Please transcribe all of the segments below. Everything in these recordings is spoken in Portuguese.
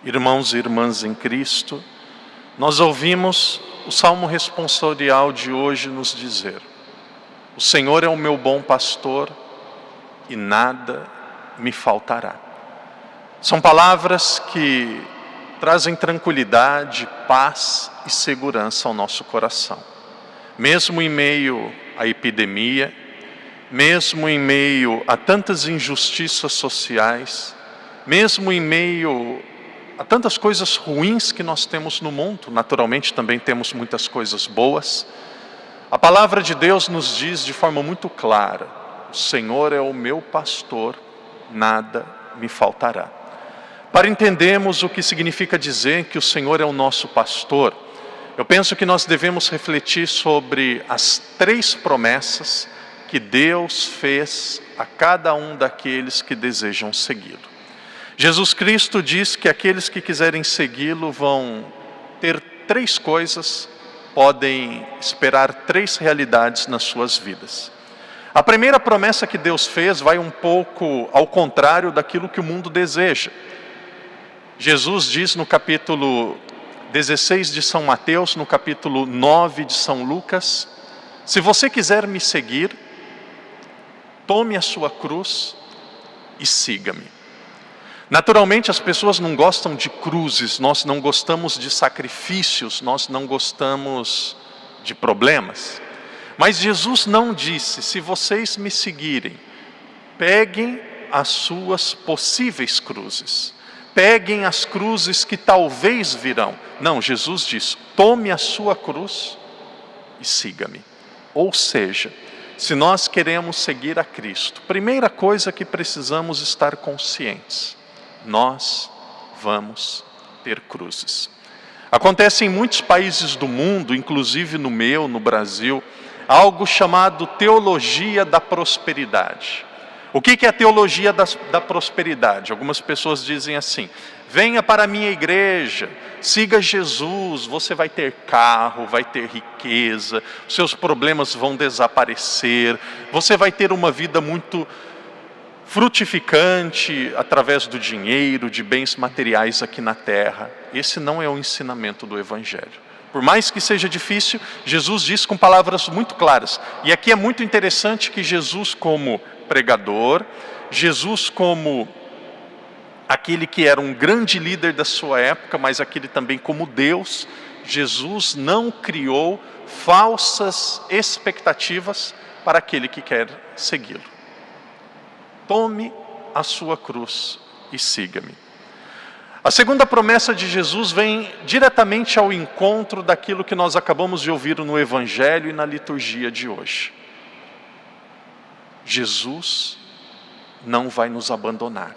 Irmãos e irmãs em Cristo, nós ouvimos o Salmo responsorial de hoje nos dizer: o Senhor é o meu bom pastor e nada me faltará. São palavras que trazem tranquilidade, paz e segurança ao nosso coração. Mesmo em meio à epidemia, mesmo em meio a tantas injustiças sociais, mesmo em meio a tantas coisas ruins que nós temos no mundo, naturalmente também temos muitas coisas boas, a palavra de Deus nos diz de forma muito clara: o Senhor é o meu pastor, nada me faltará. Para entendermos o que significa dizer que o Senhor é o nosso pastor, eu penso que nós devemos refletir sobre as 3 promessas que Deus fez a cada um daqueles que desejam segui-lo. Jesus Cristo diz que aqueles que quiserem segui-lo vão ter 3 coisas, podem esperar 3 realidades nas suas vidas. A primeira promessa que Deus fez vai um pouco ao contrário daquilo que o mundo deseja. Jesus diz no capítulo 16 de São Mateus, no capítulo 9 de São Lucas: se você quiser me seguir, tome a sua cruz e siga-me. Naturalmente as pessoas não gostam de cruzes, nós não gostamos de sacrifícios, nós não gostamos de problemas. Mas Jesus não disse: se vocês me seguirem, peguem as suas possíveis cruzes, peguem as cruzes que talvez virão. Não, Jesus diz: tome a sua cruz e siga-me. Ou seja, se nós queremos seguir a Cristo, primeira coisa que precisamos estar conscientes: nós vamos ter cruzes. Acontece em muitos países do mundo, inclusive no meu, no Brasil, algo chamado teologia da prosperidade. O que é a teologia da prosperidade? Algumas pessoas dizem assim: venha para a minha igreja, siga Jesus, você vai ter carro, vai ter riqueza, seus problemas vão desaparecer, você vai ter uma vida muito frutificante através do dinheiro, de bens materiais aqui na terra. Esse não é o ensinamento do Evangelho. Por mais que seja difícil, Jesus diz com palavras muito claras. E aqui é muito interessante que Jesus, como pregador, Jesus como aquele que era um grande líder da sua época, mas aquele também como Deus, Jesus não criou falsas expectativas para aquele que quer segui-lo. Tome a sua cruz e siga-me. A segunda promessa de Jesus vem diretamente ao encontro daquilo que nós acabamos de ouvir no Evangelho e na liturgia de hoje. Jesus não vai nos abandonar.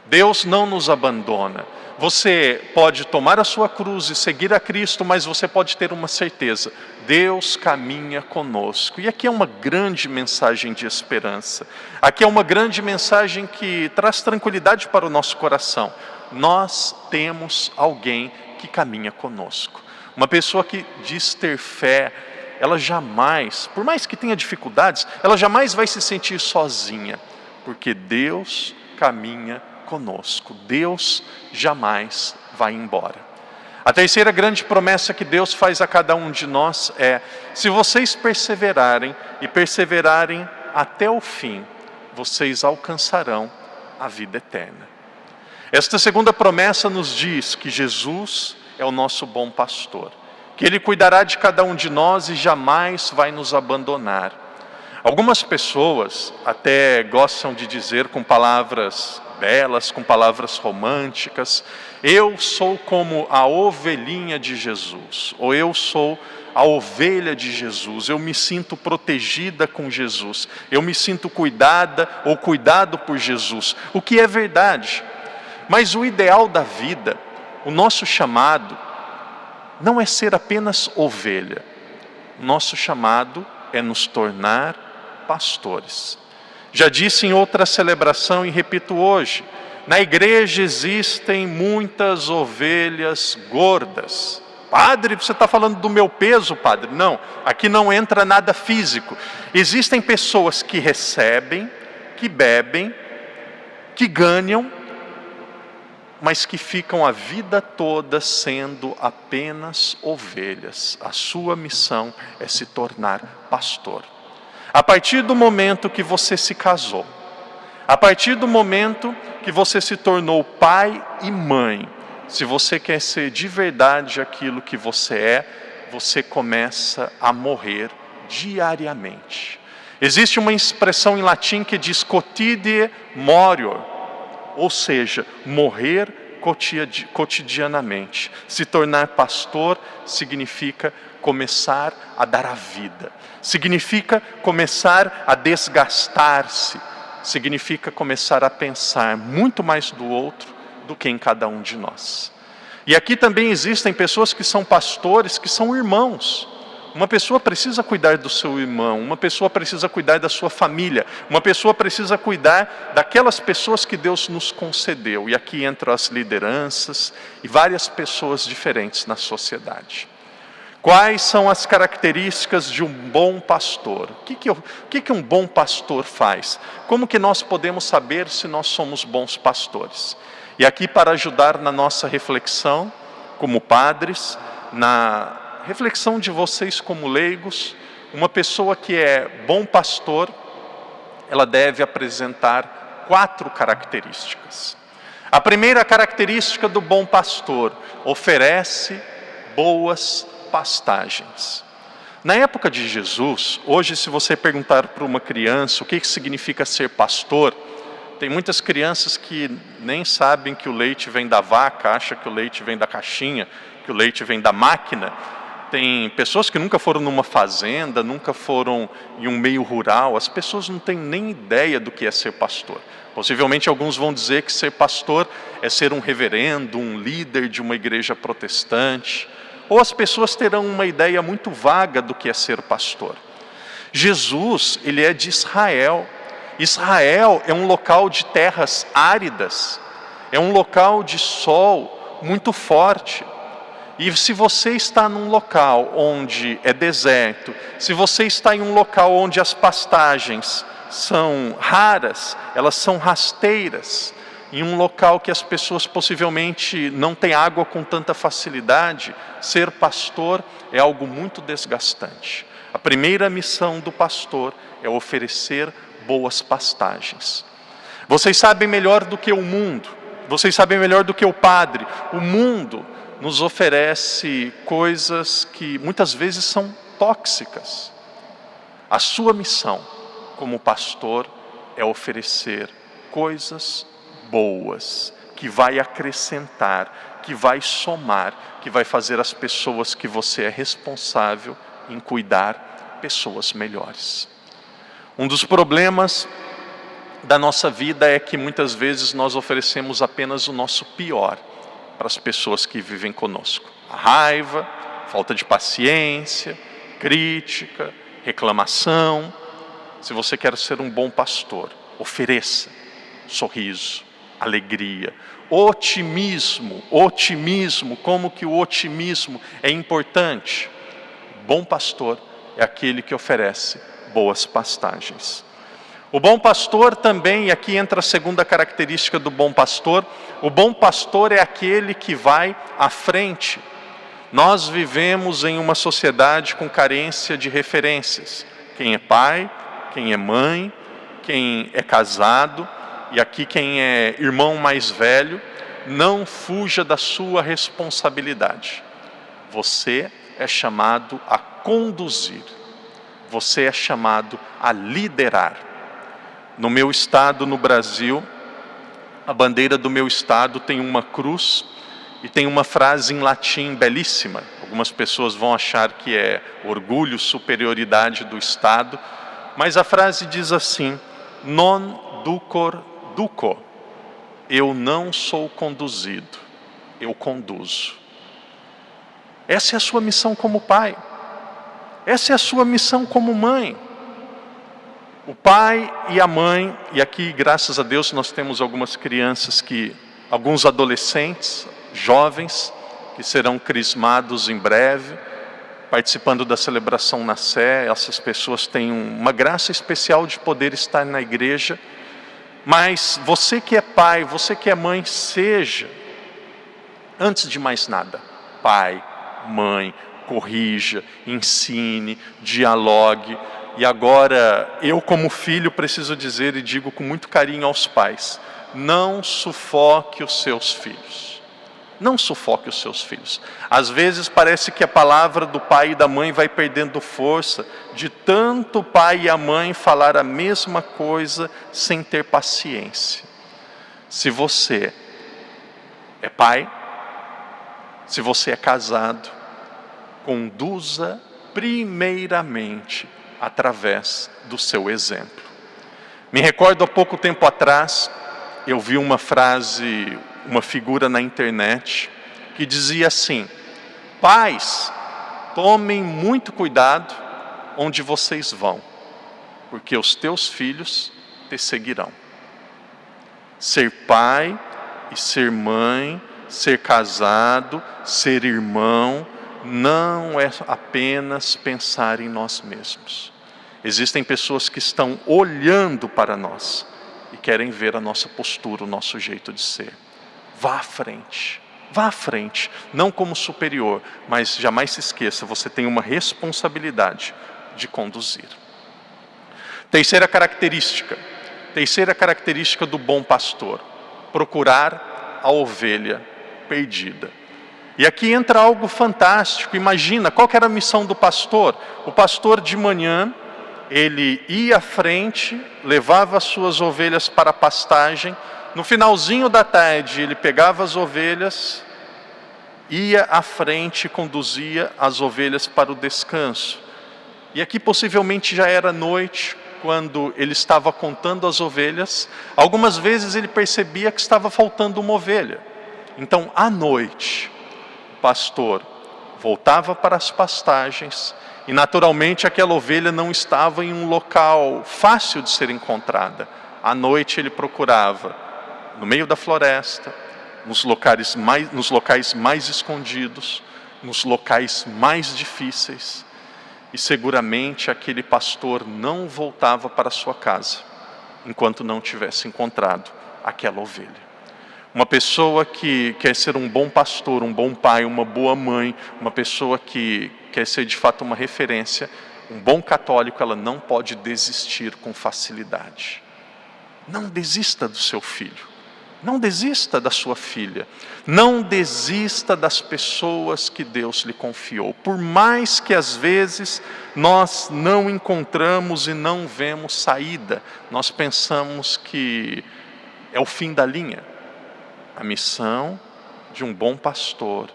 Deus não nos abandona. Você pode tomar a sua cruz e seguir a Cristo, mas você pode ter uma certeza: Deus caminha conosco. E aqui é uma grande mensagem de esperança. Aqui é uma grande mensagem que traz tranquilidade para o nosso coração. Nós temos alguém que caminha conosco. Uma pessoa que diz ter fé, ela jamais, por mais que tenha dificuldades, ela jamais vai se sentir sozinha, porque Deus caminha conosco. Deus jamais vai embora. A terceira grande promessa que Deus faz a cada um de nós é: se vocês perseverarem e perseverarem até o fim, vocês alcançarão a vida eterna. Esta segunda promessa nos diz que Jesus é o nosso bom pastor, que Ele cuidará de cada um de nós e jamais vai nos abandonar. Algumas pessoas até gostam de dizer com palavras belas, com palavras românticas: eu sou como a ovelhinha de Jesus, ou eu sou a ovelha de Jesus, eu me sinto protegida com Jesus, eu me sinto cuidada ou cuidado por Jesus, o que é verdade. Mas o ideal da vida, o nosso chamado, não é ser apenas ovelha. O nosso chamado é nos tornar pastores. Já disse em outra celebração e repito hoje: na igreja existem muitas ovelhas gordas. Padre, você está falando do meu peso, padre? Não, aqui não entra nada físico. Existem pessoas que recebem, que bebem, que ganham mas que ficam a vida toda sendo apenas ovelhas. A sua missão é se tornar pastor. A partir do momento que você se casou, a partir do momento que você se tornou pai e mãe, se você quer ser de verdade aquilo que você é, você começa a morrer diariamente. Existe uma expressão em latim que diz quotidie morior, ou seja, morrer cotidianamente. Se tornar pastor significa começar a dar a vida, significa começar a desgastar-se, significa começar a pensar muito mais do outro do que em cada um de nós. E aqui também existem pessoas que são pastores, que são irmãos. Uma pessoa precisa cuidar do seu irmão, uma pessoa precisa cuidar da sua família, uma pessoa precisa cuidar daquelas pessoas que Deus nos concedeu. E aqui entram as lideranças e várias pessoas diferentes na sociedade. Quais são as características de um bom pastor? O que um bom pastor faz? Como que nós podemos saber se nós somos bons pastores? E aqui, para ajudar na nossa reflexão, como padres, na reflexão de vocês como leigos, uma pessoa que é bom pastor, ela deve apresentar 4 características. A primeira característica do bom pastor: oferece boas pastagens. Na época de Jesus, hoje, se você perguntar para uma criança o que significa ser pastor, tem muitas crianças que nem sabem que o leite vem da vaca, acham que o leite vem da caixinha, que o leite vem da máquina. Tem pessoas que nunca foram numa fazenda, nunca foram em um meio rural, as pessoas não têm nem ideia do que é ser pastor. Possivelmente alguns vão dizer que ser pastor é ser um reverendo, um líder de uma igreja protestante, ou as pessoas terão uma ideia muito vaga do que é ser pastor. Jesus, ele é de Israel. Israel é um local de terras áridas, é um local de sol muito forte. E se você está num local onde é deserto, se você está em um local onde as pastagens são raras, elas são rasteiras, em um local que as pessoas possivelmente não têm água com tanta facilidade, ser pastor é algo muito desgastante. A primeira missão do pastor é oferecer boas pastagens. Vocês sabem melhor do que o mundo, vocês sabem melhor do que o padre. O mundo nos oferece coisas que muitas vezes são tóxicas. A sua missão como pastor é oferecer coisas boas, que vai acrescentar, que vai somar, que vai fazer as pessoas que você é responsável em cuidar pessoas melhores. Um dos problemas da nossa vida é que muitas vezes nós oferecemos apenas o nosso pior para as pessoas que vivem conosco. A raiva, falta de paciência, crítica, reclamação. Se você quer ser um bom pastor, ofereça sorriso, alegria, otimismo. Como que o otimismo é importante? Bom pastor é aquele que oferece boas pastagens. O bom pastor também, e aqui entra a segunda característica do bom pastor, o bom pastor é aquele que vai à frente. Nós vivemos em uma sociedade com carência de referências. Quem é pai, quem é mãe, quem é casado, e aqui quem é irmão mais velho, não fuja da sua responsabilidade. Você é chamado a conduzir, você é chamado a liderar. No meu estado, no Brasil, a bandeira do meu estado tem uma cruz e tem uma frase em latim belíssima. Algumas pessoas vão achar que é orgulho, superioridade do estado, mas a frase diz assim: non ducor duco. Eu não sou conduzido, eu conduzo. Essa é a sua missão como pai. Essa é a sua missão como mãe. O pai e a mãe, e aqui, graças a Deus, nós temos algumas crianças alguns adolescentes, jovens, que serão crismados em breve, participando da celebração na Sé. Essas pessoas têm uma graça especial de poder estar na igreja. Mas você que é pai, você que é mãe, seja Antes de mais nada, pai, mãe, corrija, ensine, dialogue. E agora, eu como filho preciso dizer e digo com muito carinho aos pais: não sufoque os seus filhos. Não sufoque os seus filhos. Às vezes parece que a palavra do pai e da mãe vai perdendo força, de tanto o pai e a mãe falar a mesma coisa sem ter paciência. Se você é pai, se você é casado, conduza primeiramente através do seu exemplo. Me recordo há pouco tempo atrás, eu vi uma frase, uma figura na internet, que dizia assim: pais, tomem muito cuidado onde vocês vão, porque os teus filhos te seguirão. Ser pai e ser mãe, ser casado, ser irmão, não é apenas pensar em nós mesmos. Existem pessoas que estão olhando para nós e querem ver a nossa postura, o nosso jeito de ser. Vá à frente, não como superior, mas jamais se esqueça, você tem uma responsabilidade de conduzir. Terceira característica do bom pastor: procurar a ovelha perdida. E aqui entra algo fantástico. Imagina, qual que era a missão do pastor? O pastor de manhã, ele ia à frente, levava as suas ovelhas para a pastagem. No finalzinho da tarde, ele pegava as ovelhas, ia à frente e conduzia as ovelhas para o descanso. E aqui possivelmente já era noite, quando ele estava contando as ovelhas. Algumas vezes ele percebia que estava faltando uma ovelha. Então, à noite, o pastor voltava para as pastagens e naturalmente aquela ovelha não estava em um local fácil de ser encontrada. À noite ele procurava no meio da floresta, nos locais mais escondidos, nos locais mais difíceis. E seguramente aquele pastor não voltava para sua casa enquanto não tivesse encontrado aquela ovelha. Uma pessoa que quer ser um bom pastor, um bom pai, uma boa mãe, uma pessoa que quer ser de fato uma referência, um bom católico, ela não pode desistir com facilidade. Não desista do seu filho. Não desista da sua filha. Não desista das pessoas que Deus lhe confiou. Por mais que às vezes nós não encontramos e não vemos saída, nós pensamos que é o fim da linha. A missão de um bom pastor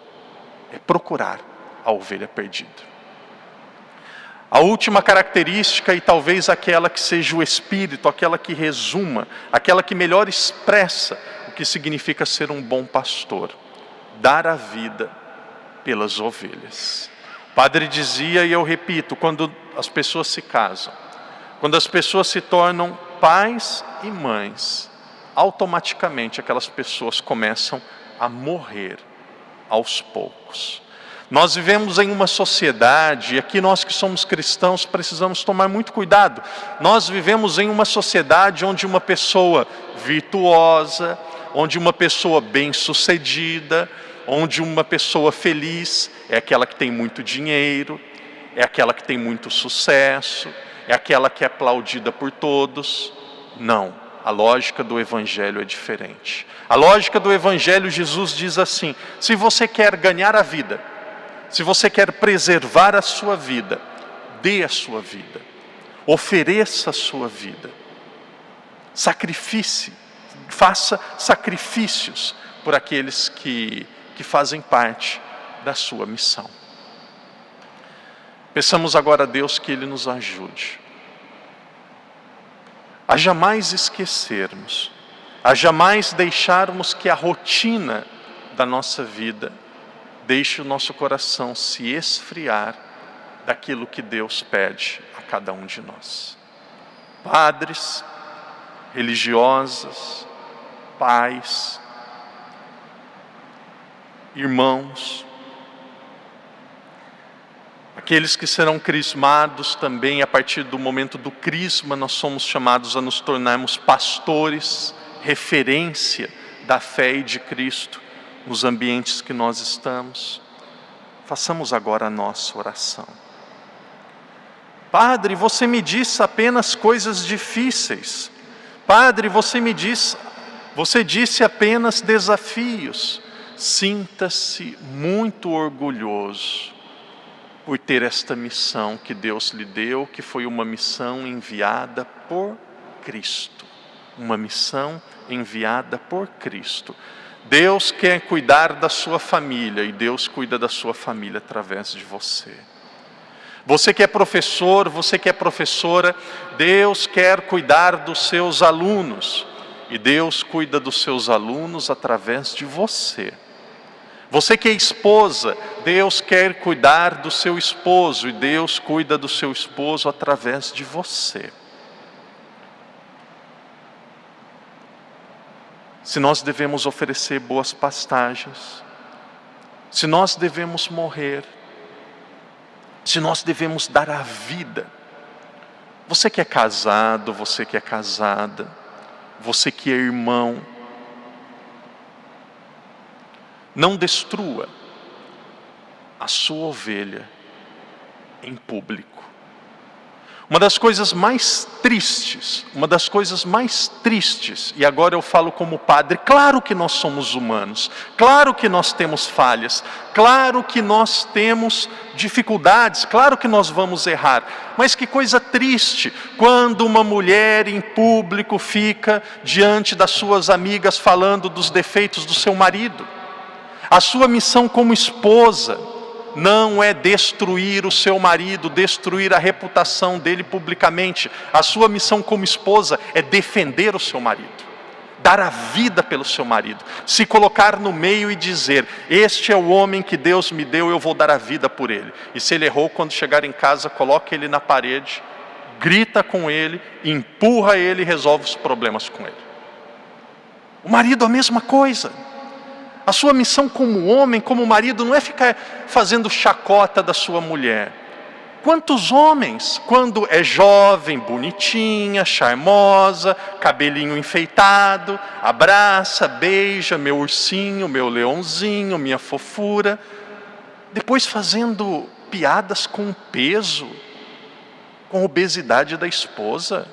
é procurar a ovelha perdida. A última característica, e talvez aquela que seja o espírito, aquela que resuma, aquela que melhor expressa o que significa ser um bom pastor: dar a vida pelas ovelhas. O padre dizia, e eu repito, quando as pessoas se casam, quando as pessoas se tornam pais e mães, automaticamente aquelas pessoas começam a morrer aos poucos. Nós vivemos em uma sociedade, e aqui nós que somos cristãos precisamos tomar muito cuidado. Nós vivemos em uma sociedade onde uma pessoa virtuosa, onde uma pessoa bem-sucedida, onde uma pessoa feliz é aquela que tem muito dinheiro, é aquela que tem muito sucesso, é aquela que é aplaudida por todos. Não, a lógica do Evangelho é diferente. A lógica do Evangelho, Jesus diz assim: se você quer ganhar a vida, se você quer preservar a sua vida, dê a sua vida, ofereça a sua vida, sacrifice, faça sacrifícios por aqueles que fazem parte da sua missão. Peçamos agora a Deus que Ele nos ajude a jamais esquecermos, a jamais deixarmos que a rotina da nossa vida deixe o nosso coração se esfriar daquilo que Deus pede a cada um de nós. Padres, religiosas, pais, irmãos, aqueles que serão crismados também. A partir do momento do crisma, nós somos chamados a nos tornarmos pastores, referência da fé e de Cristo nos ambientes que nós estamos. Façamos agora a nossa oração. Padre, você me diz apenas coisas difíceis. Padre, você disse apenas desafios. Sinta-se muito orgulhoso por ter esta missão que Deus lhe deu, que foi uma missão enviada por Cristo. Uma missão enviada por Cristo. Deus quer cuidar da sua família e Deus cuida da sua família através de você. Você que é professor, você que é professora, Deus quer cuidar dos seus alunos e Deus cuida dos seus alunos através de você. Você que é esposa, Deus quer cuidar do seu esposo e Deus cuida do seu esposo através de você. Se nós devemos oferecer boas pastagens, se nós devemos morrer, se nós devemos dar a vida. Você que é casado, você que é casada, você que é irmão, não destrua a sua ovelha em público. Uma das coisas mais tristes, e agora eu falo como padre, claro que nós somos humanos, claro que nós temos falhas, claro que nós temos dificuldades, claro que nós vamos errar, mas que coisa triste quando uma mulher em público fica diante das suas amigas falando dos defeitos do seu marido. A sua missão como esposa não é destruir o seu marido, destruir a reputação dele publicamente. A sua missão como esposa é defender o seu marido, dar a vida pelo seu marido, se colocar no meio e dizer: este é o homem que Deus me deu, eu vou dar a vida por ele. E se ele errou, quando chegar em casa, coloque ele na parede, grita com ele, empurra ele e resolve os problemas com ele. O marido a mesma coisa. A sua missão como homem, como marido, não é ficar fazendo chacota da sua mulher. Quantos homens, quando é jovem, bonitinha, charmosa, cabelinho enfeitado, abraça, beija, meu ursinho, meu leãozinho, minha fofura, depois fazendo piadas com peso, com obesidade da esposa,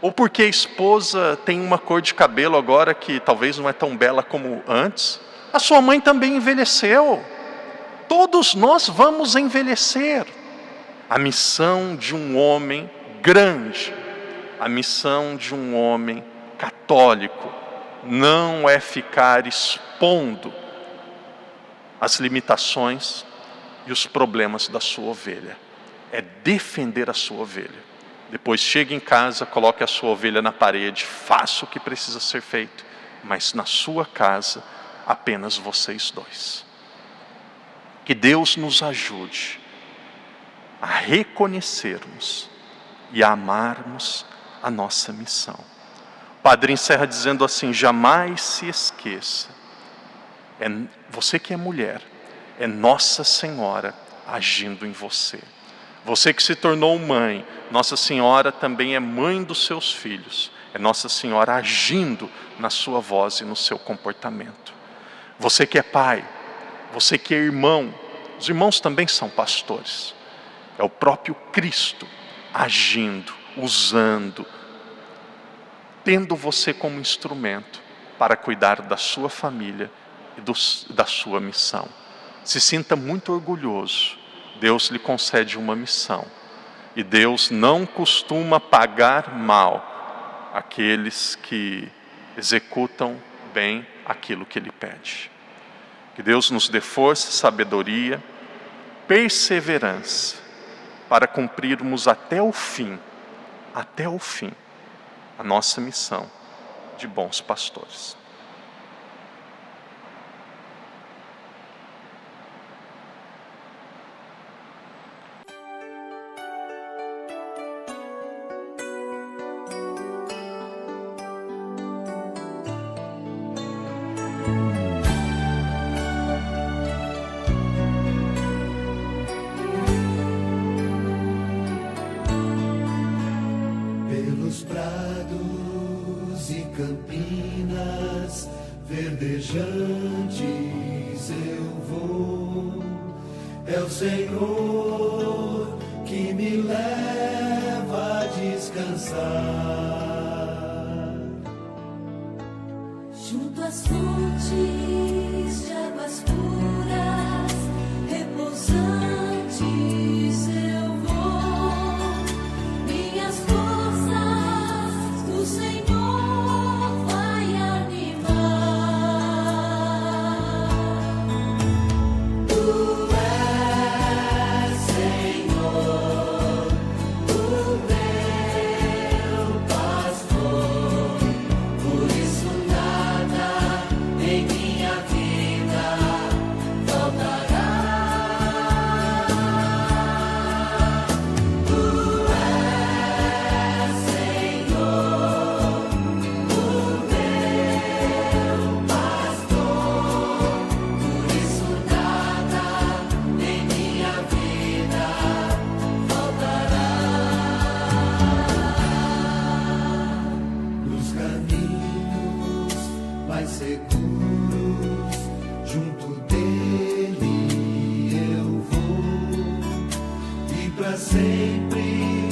ou porque a esposa tem uma cor de cabelo agora que talvez não é tão bela como antes. A sua mãe também envelheceu. Todos nós vamos envelhecer. A missão de um homem grande, a missão de um homem católico, não é ficar expondo as limitações e os problemas da sua ovelha. É defender a sua ovelha. Depois chegue em casa, coloque a sua ovelha na parede, faça o que precisa ser feito, mas na sua casa, apenas vocês dois. Que Deus nos ajude a reconhecermos e a amarmos a nossa missão. O padre encerra dizendo assim: jamais se esqueça, você que é mulher, é Nossa Senhora agindo em você. Você que se tornou mãe, Nossa Senhora também é mãe dos seus filhos. É Nossa Senhora agindo na sua voz e no seu comportamento. Você que é pai, você que é irmão, os irmãos também são pastores. É o próprio Cristo agindo, usando, tendo você como instrumento para cuidar da sua família e da sua missão. Se sinta muito orgulhoso. Deus lhe concede uma missão. E Deus não costuma pagar mal aqueles que executam bem aquilo que Ele pede. Que Deus nos dê força, sabedoria, perseverança, para cumprirmos até o fim, a nossa missão de bons pastores. Pelos prados e campinas verdejantes eu vou. É o Senhor que me leva a descansar. Junto às fontes de águas puras, repousantes eu vou. Minhas forças do Senhor vai animar. Tu és, Senhor, o meu pastor, por isso nada em minha vida faltará. Tu és, Senhor, o meu pastor, por isso nada em minha vida faltará. Nos caminhos mais seguros, junto dele eu vou, e para sempre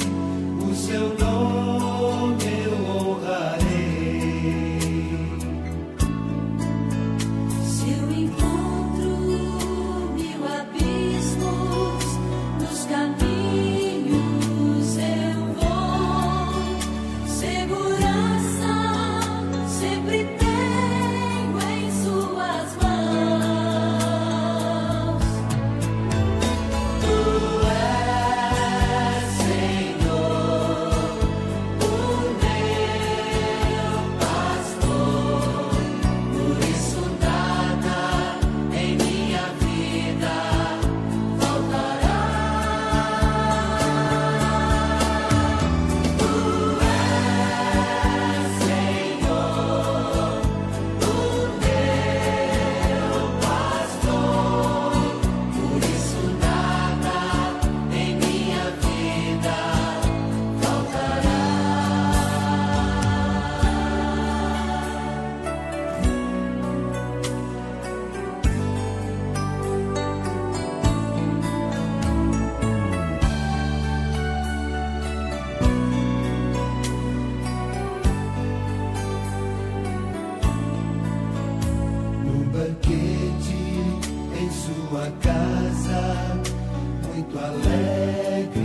o seu nome eu honrarei. Se eu encontro 1000 abismos nos caminhos, eu vou. Segurança sempre tenho em suas mãos. Tu és, Senhor, o meu pastor, por isso nada em minha vida faltará. Tu és, Senhor, o meu pastor, por isso nada em minha vida faltará. Num banquete em sua casa, muito alegre